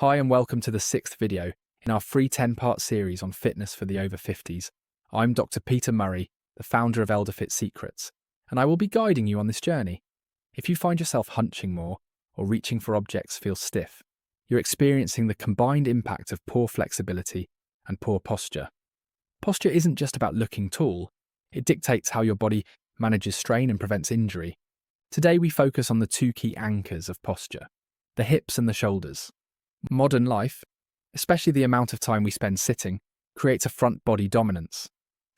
Hi and welcome to the 6th video in our free 10-part series on fitness for the over 50s. I'm Dr. Peter Murray, the founder of ElderFit Secrets, and I will be guiding you on this journey. If you find yourself hunching more or reaching for objects feels stiff, you're experiencing the combined impact of poor flexibility and poor posture. Posture isn't just about looking tall, it dictates how your body manages strain and prevents injury. Today we focus on the two key anchors of posture, the hips and the shoulders. Modern life, especially the amount of time we spend sitting, creates a front body dominance.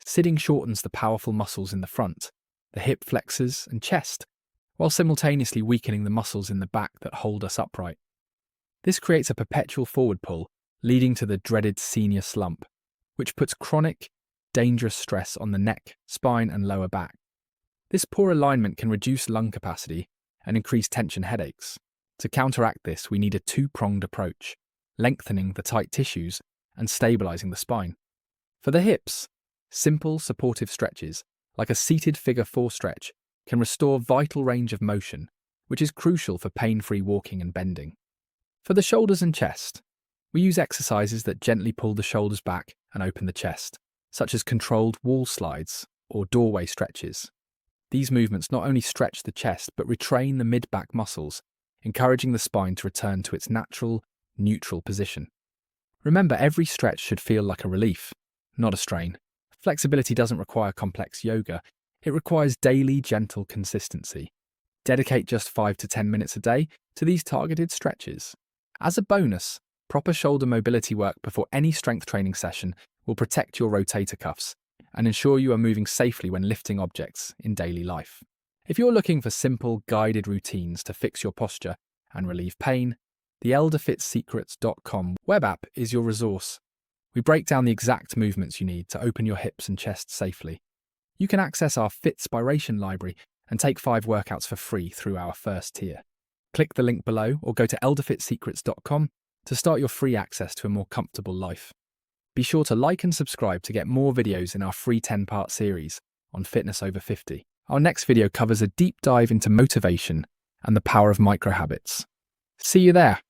Sitting shortens the powerful muscles in the front, the hip flexors and chest, while simultaneously weakening the muscles in the back that hold us upright. This creates a perpetual forward pull, leading to the dreaded senior slump, which puts chronic, dangerous stress on the neck, spine and lower back. This poor alignment can reduce lung capacity and increase tension headaches. To counteract this, we need a two-pronged approach, lengthening the tight tissues and stabilizing the spine. For the hips, simple supportive stretches, like a seated figure 4 stretch, can restore vital range of motion, which is crucial for pain-free walking and bending. For the shoulders and chest, we use exercises that gently pull the shoulders back and open the chest, such as controlled wall slides or doorway stretches. These movements not only stretch the chest but retrain the mid-back muscles, encouraging the spine to return to its natural, neutral position. Remember, every stretch should feel like a relief, not a strain. Flexibility doesn't require complex yoga, it requires daily, gentle consistency. Dedicate just 5 to 10 minutes a day to these targeted stretches. As a bonus, proper shoulder mobility work before any strength training session will protect your rotator cuffs and ensure you are moving safely when lifting objects in daily life. If you're looking for simple, guided routines to fix your posture and relieve pain, the elderfitsecrets.com web app is your resource. We break down the exact movements you need to open your hips and chest safely. You can access our Fitspiration library and take 5 workouts for free through our first tier. Click the link below or go to elderfitsecrets.com to start your free access to a more comfortable life. Be sure to like and subscribe to get more videos in our free 10-part series on fitness over 50. Our next video covers a deep dive into motivation and the power of micro habits. See you there.